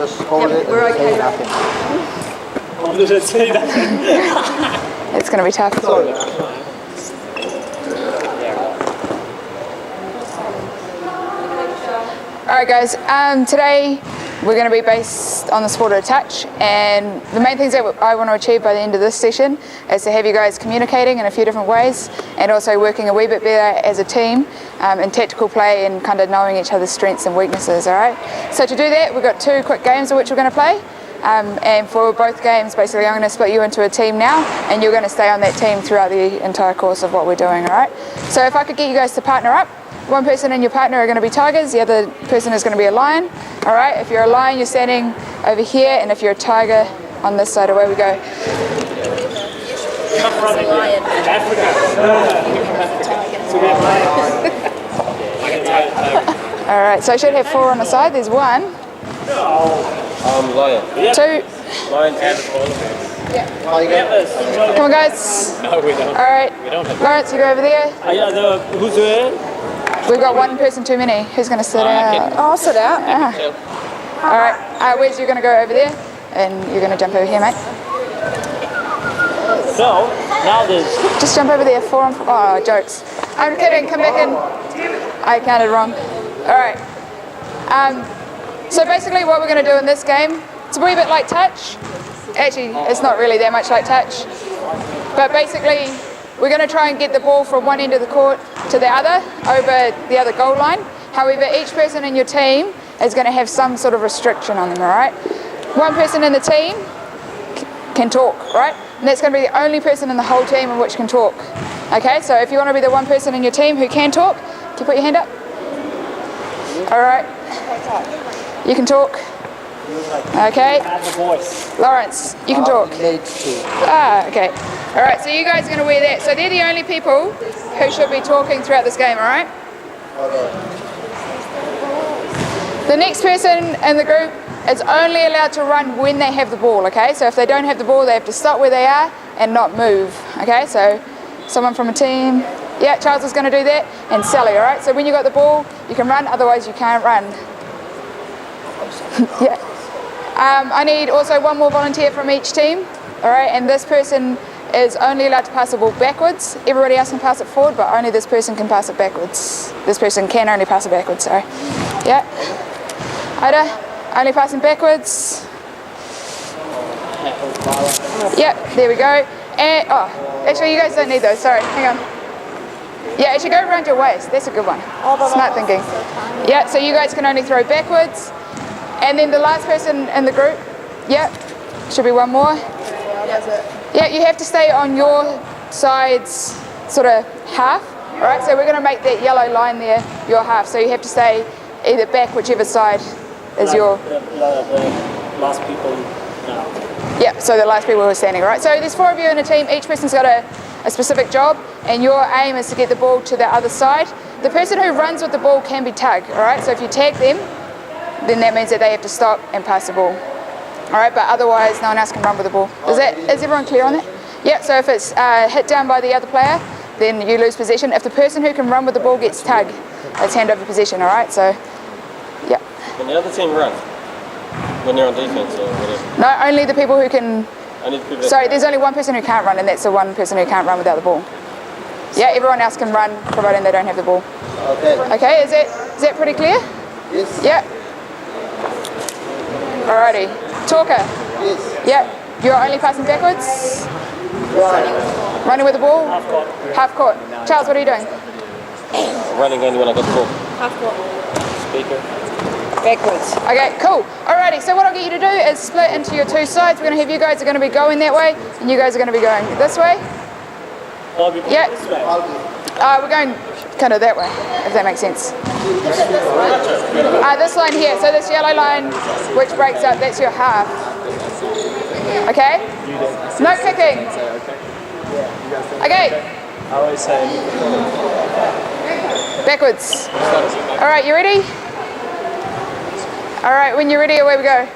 just hold it we're and okay. say nothing. It's going to be tough. Alright guys, today we're going to be based on the sport of touch, and the main things that I want to achieve by the end of this session is to have you guys communicating in a few different ways and also working a wee bit better as a team in tactical play and kind of knowing each other's strengths and weaknesses, alright? So to do that, we've got 2 quick games of which we're going to play. And for both games, basically, I'm going to split you into a team now, and you're going to stay on that team throughout the entire course of what we're doing, alright? So if I could get you guys to partner up, one person and your partner are going to be tigers, the other person is going to be a lion, alright? If you're a lion, you're standing over here, and if you're a tiger, on this side, away we go. Alright, so I should have 4 on the side, there's 1. Lion. 2. Lion and Come on guys. No, we don't. Alright, Lawrence, you go over there. Who's there? We've got 1 person too many. Who's going to sit out? I'll sit out. Alright, Wes, you're going to go over there, and you're going to jump over here, mate. No, now there's... Just jump over there, 4 on 4. Oh, jokes. I'm kidding, come back in. I counted wrong. Alright. So basically what we're going to do in this game, it's a wee bit like touch. Actually, it's not really that much like touch. But basically, we're going to try and get the ball from one end of the court to the other, over the other goal line. However, each person in your team is going to have some sort of restriction on them, alright? One person in the team can talk, right? And that's going to be the only person in the whole team in which can talk. Okay, so if you want to be the one person in your team who can talk, can you put your hand up? Alright. You can talk. Okay. Lawrence, you can talk. Okay. Alright, so you guys are going to wear that. So they're the only people who should be talking throughout this game, alright? The next person in the group is only allowed to run when they have the ball, okay? So if they don't have the ball, they have to stop where they are and not move, okay? So someone from a team, yeah, Charles is going to do that, and Sally, alright? So when you got the ball, you can run, otherwise you can't run. Yeah. I need also 1 more volunteer from each team, alright? And this person is only allowed to pass the ball backwards. Everybody else can pass it forward, but only this person can pass it backwards. This person can only pass it backwards, sorry. Yeah. Ida, only passing backwards. Yep, there we go. And, oh, actually you guys don't need those, sorry, hang on. Yeah, actually go around your waist, that's a good one. Smart thinking. Yeah, so you guys can only throw backwards. And then the last person in the group, yep, should be 1 more. Yeah, you have to stay on your side's sort of half, alright? So we're going to make that yellow line there your half. So you have to stay either back, whichever side is your... The last people now. Yep, so the last people who are standing, right? So there's 4 of you in a team, each person's got a specific job, and your aim is to get the ball to the other side. The person who runs with the ball can be tagged, alright? So if you tag them, then that means that they have to stop and pass the ball. Alright, but otherwise no one else can run with the ball. Is everyone clear on that? Yep, so if it's hit down by the other player, then you lose possession. If the person who can run with the ball gets tagged, it's hand over possession, alright? So, yeah. Can the other team run? When you're on defense or whatever? No, only the people who can... Sorry, there's only 1 person who can't run, and that's the 1 person who can't run without the ball. Yeah, everyone else can run, providing they don't have the ball. Okay. Okay, is that pretty clear? Yes. Yeah. Alrighty. Talker. Yes. Yeah. You're only passing backwards? Right. Running with the ball? Half court. Charles, what are you doing? Running only when I got the ball. Half court. Speaker. Backwards. Okay, cool. Alrighty, so what I'll get you to do is split into your 2 sides. We're going to have you guys are going to be going that way, and you guys are going to be going this way. I'll be Yeah. this way. We're going kind of that way, if that makes sense. This line here, so this yellow line, which breaks up, that's your half. Okay? No kicking. Okay. I always say... Backwards. Alright, you ready? Alright, when you're ready, away we go. I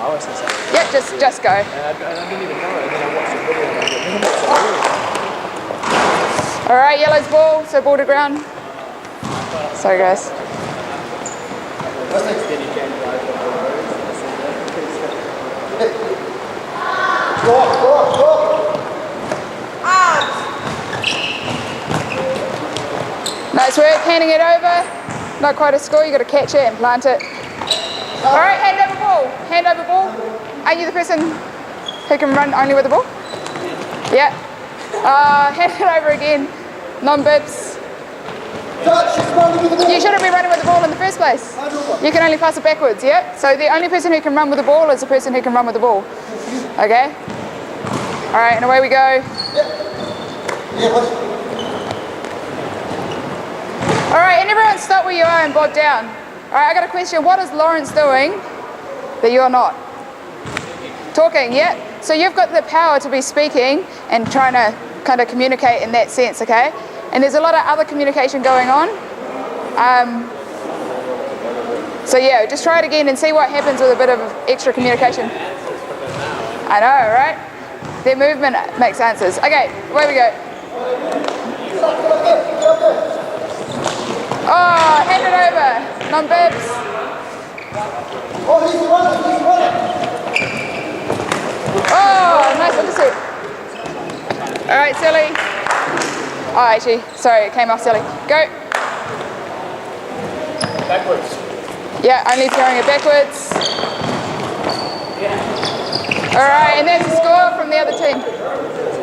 always say so. Yep, just go. And I didn't even know it, and then I watched the video. Alright, yellow's ball, so ball to ground. Sorry guys. work handing it over. Not quite a score, you've got to catch it and plant it. All right, hand over ball. Hand over ball. Are you the person who can run only with the ball? Yeah. Hand it over again. Non-bibs. You shouldn't be running with the ball in the first place. You can only pass it backwards, yeah? So the only person who can run with the ball is the person who can run with the ball. Okay? All right, and away we go. All right, and everyone stop where you are and bob down. All right, I got a question. What is Lawrence doing that you're not? Talking, yeah? So you've got the power to be speaking and trying to kind of communicate in that sense, okay? And there's a lot of other communication going on. So yeah, just try it again and see what happens with a bit of extra communication. I know, right? Their movement makes answers. Okay, away we go. Oh, hand it over. Non-bibs. Oh, he's running. Oh, nice one to see. All right, Silly. Oh, actually, sorry, it came off Silly. Go. Backwards. Yeah, only throwing it backwards. All right, and there's a score from the other team.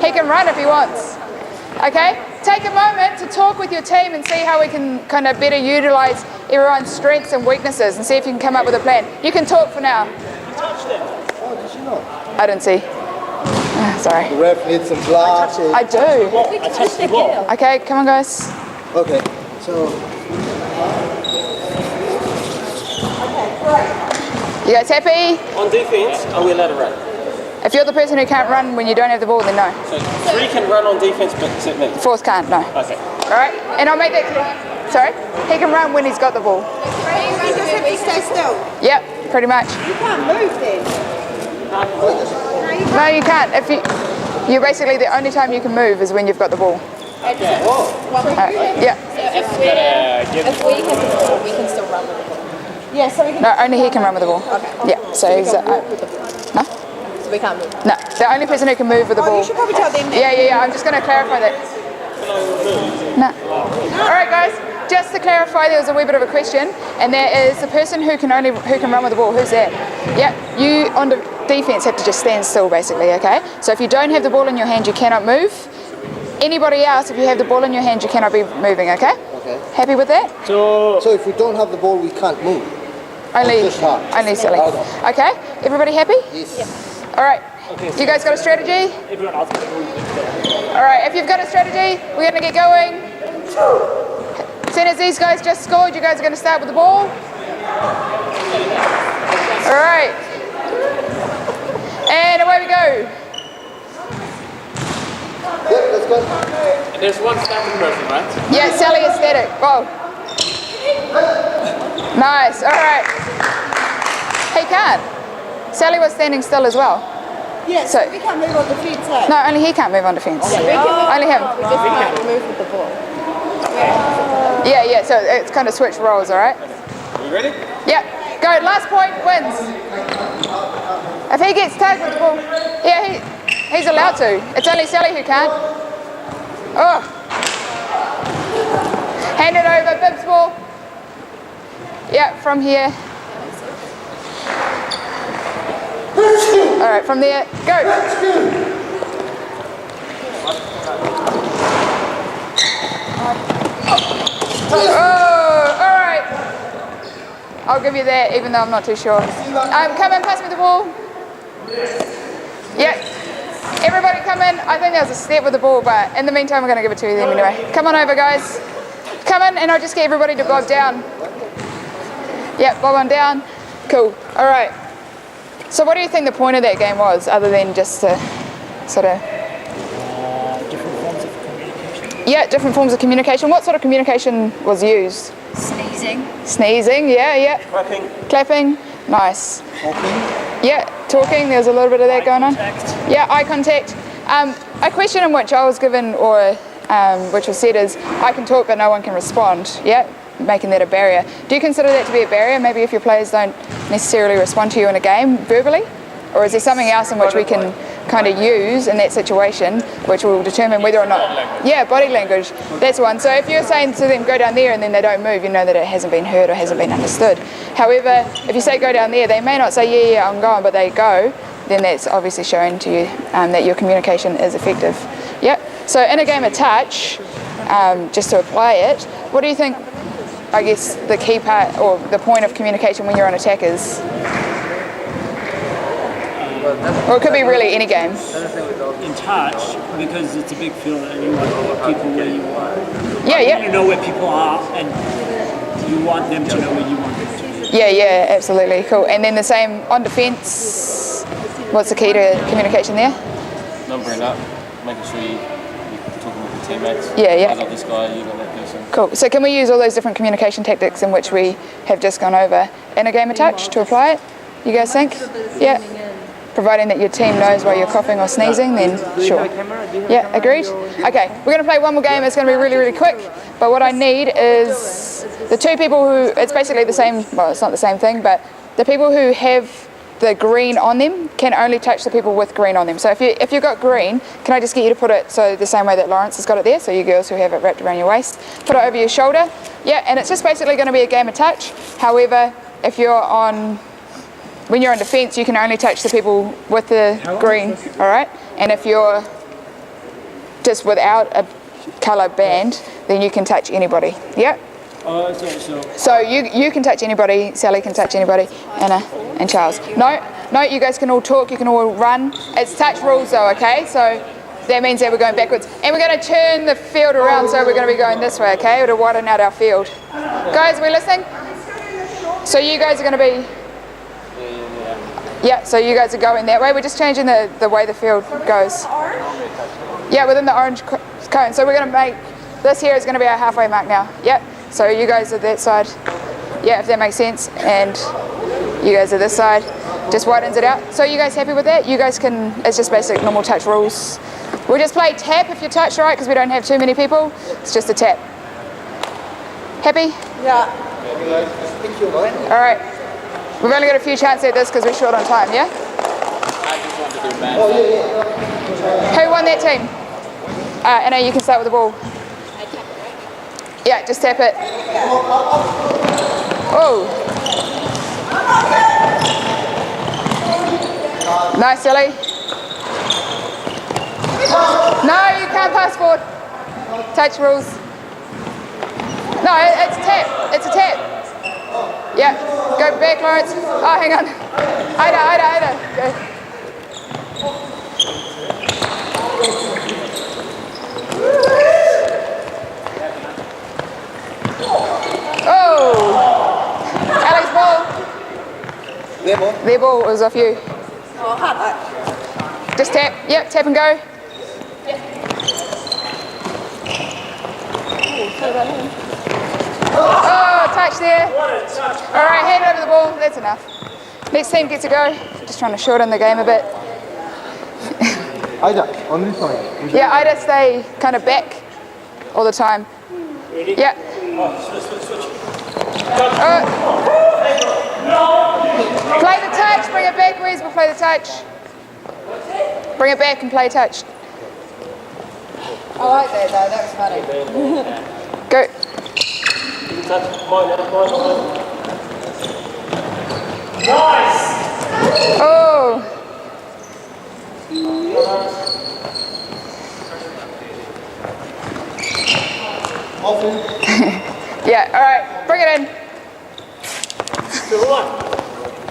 He can run if he wants. Okay? Take a moment to talk with your team and see how we can kind of better utilize everyone's strengths and weaknesses and see if you can come up with a plan. You can talk for now. Oh, did you not? I didn't see. Sorry. The ref needs some glasses. I do. I touched the ball. Okay, come on, guys. Okay, so You guys happy? On defense, are we allowed to run? If you're the person who can't run when you don't have the ball, then no. So 3 can run on defense, but except me. Fourth can't, no. Okay. All right, and I'll make that clear. Sorry? He can run when he's got the ball. You just have to stay still. Yep, pretty much. You can't move then. No, you can't. If you're basically the only time you can move is when you've got the ball. Yeah. If we have the ball, we can still run with the ball. Yeah, so we can. No, only he can run with the ball. Okay. Yeah. So he's no, So we can't move. no. The only person who can move with the Oh, ball. you should probably tell them. Yeah. I'm just going to clarify that. No. All right, guys. Just to clarify, there was a wee bit of a question, and that is the person who can run with the ball. Who's that? Yeah. You on the defense have to just stand still, basically. Okay. So if you don't have the ball in your hand, you cannot move. Anybody else, if you have the ball in your hand, you cannot be moving. Okay. okay. Happy with that? So if we don't have the ball, we can't move. Only silly. Okay. Okay. Everybody happy? Yes. All right. You guys got a strategy? All right. If you've got a strategy, we're going to get going. As soon as these guys just scored, you guys are going to start with the ball. All right. And away we go. Yep, let's go. There's one standing person, right? Yeah, Sally is static. Whoa. Nice. All right. He can't. Sally was standing still as well. Yeah, so we can't move on defense, eh? No, only he can't move on defense. Only him. We just can't move with the ball. Yeah. So it's kind of switched roles, all right? Are you ready? Yeah. Go. Last point wins. If he gets tagged with the ball, yeah, he's allowed to. It's only Sally who can't. Oh. Hand it over, Bibs ball. Yeah, from here. All right, from there, go. Oh, all right. I'll give you that, even though I'm not too sure. Come in, pass me the ball. Yeah. Everybody come in. I think there was a step with the ball, but in the meantime, we're going to give it to them anyway. Come on over, guys. Come in, and I'll just get everybody to bob down. Yeah, bob on down. Cool. All right. So what do you think the point of that game was, other than just to sort of... Different forms of communication. Yeah, different forms of communication. What sort of communication was used? Sneezing. Sneezing, yeah. Clapping. Clapping, nice. Talking. Yeah, talking, there's a little bit of that going on. Contact. Yeah, eye contact. A question in which I was given, or which was said is, I can talk but no one can respond. Yeah, making that a barrier. Do you consider that to be a barrier? Maybe if your players don't necessarily respond to you in a game verbally? Or is there something else in which we can kind of use in that situation, which will determine whether or not. Yeah, body language. That's one. So if you're saying to them go down there and then they don't move, you know that it hasn't been heard or hasn't been understood. However, if you say go down there, they may not say yeah, I'm going, but they go. Then that's obviously showing to you that your communication is effective. Yep. So in a game of touch, just to apply it, what do you think? I guess the key part or the point of communication when you're on attack is, or it could be really any game. In touch, because it's a big field and you want to put people where you are. Yeah, yeah. You know where people are and you want them to know where you want them to be. Yeah, yeah, absolutely, cool. And then the same on defence, what's the key to communication there? Numbering up, making sure you're talking with your teammates. Yeah, yeah. I got this guy, you got that person. Cool. So can we use all those different communication tactics in which we have just gone over in a game of touch to apply it? You guys think? Yeah. Providing that your team knows why you're coughing or sneezing, then sure. Yeah, agreed? Okay, we're going to play one more game. It's going to be really, really quick. But what I need is the two people who, it's basically the same, well, it's not the same thing, but the people who have the green on them can only touch the people with green on them. So if you've got green, can I just get you to put it so the same way that Lawrence has got it there, so you girls who have it wrapped around your waist, put it over your shoulder. Yeah, and it's just basically going to be a game of touch. However, if you're on, when you're on defence, you can only touch the people with the green, all right? And if you're just without a colour band, then you can touch anybody. Yeah? So you can touch anybody, Sally can touch anybody, Anna and Charles. No, you guys can all talk, you can all run. It's touch rules though, okay? So that means that we're going backwards. And we're going to turn the field around, so we're going to be going this way, okay? To widen out our field. Guys, are we listening? So you guys are going to be... Yeah, so you guys are going that way. We're just changing the way the field goes. Yeah, within the orange cone. So we're going to make, this here is going to be our halfway mark now. Yep, so you guys are that side. Yeah, if that makes sense. And you guys are this side. Just widens it out. So you guys happy with that? You guys can, it's just basic normal touch rules. We'll just play tap if you touch, right? Because we don't have too many people. It's just a tap. Happy? Yeah. All right. We've only got a few chances at this because we're short on time, yeah? Who won that team? Anna, you can start with the ball. Yeah, just tap it. Oh. Nice, Silly. No, you can't pass forward. Touch rules. No, it's a tap. It's a tap. Yeah, go back, Lawrence. Oh, hang on. Ida. Go. Oh! Alex ball. Their ball. Their ball was off you. Oh, hard that. Just tap. Yep, tap and go. Oh, touch there. All right, hand over the ball. That's enough. Next team gets a go. Just trying to shorten the game a bit. Ida, on this side. Yeah, Ida, stay kind of back all the time. Yeah. Play the touch. Bring it back, Reese. We'll play the touch. Bring it back and play touch. I like that though. That was funny. Go. Oh. Yeah, all right, bring it in.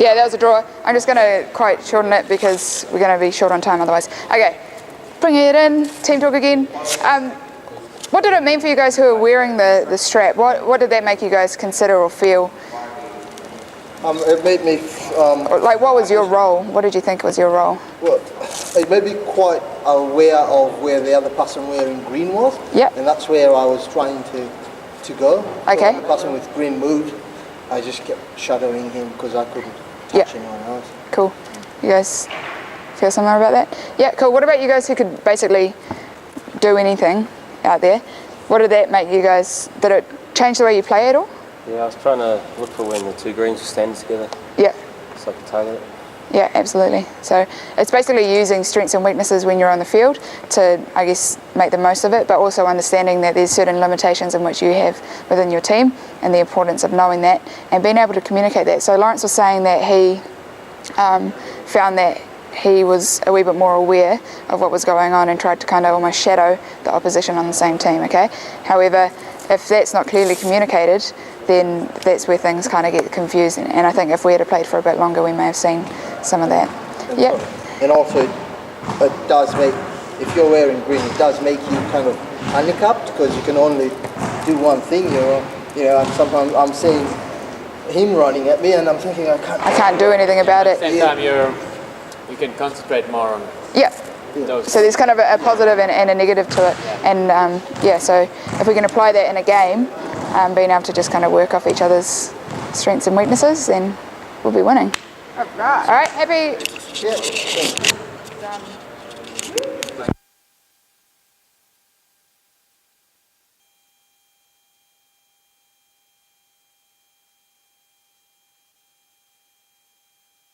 Yeah, that was a draw. I'm just going to quite shorten it because we're going to be short on time otherwise. Okay, bring it in, team talk again. What did it mean for you guys who are wearing the strap? What did that make you guys consider or feel? It made me... Like, what was your role? What did you think was your role? well, it made me quite aware of where the other person wearing green was. Yep. And that's where I was trying to go. Okay. So when the person with green moved, I just kept shadowing him because I couldn't touch anyone else. Cool. You guys feel similar about that? Yeah, cool. What about you guys who could basically do anything out there? What did that make you guys, did it change the way you play at all? Yeah, I was trying to look for when the two greens were standing together Yeah. so I could target it. Yeah, absolutely. So it's basically using strengths and weaknesses when you're on the field to, I guess, make the most of it, but also understanding that there's certain limitations in which you have within your team and the importance of knowing that and being able to communicate that. So Lawrence was saying that he found that he was a wee bit more aware of what was going on and tried to kind of almost shadow the opposition on the same team, okay? However, if that's not clearly communicated, then that's where things kind of get confused. And I think if we had played for a bit longer, we may have seen some of that. Yeah. And also, it does make, if you're wearing green, it does make you kind of handicapped because you can only do one thing. And sometimes I'm seeing him running at me, and I'm thinking I can't do anything about it. At the same time, you can concentrate more on Yeah. those. So there's kind of a positive and a negative to it. And so if we can apply that in a game, being able to just kind of work off each other's strengths and weaknesses, then we'll be winning. All right, happy. Yeah.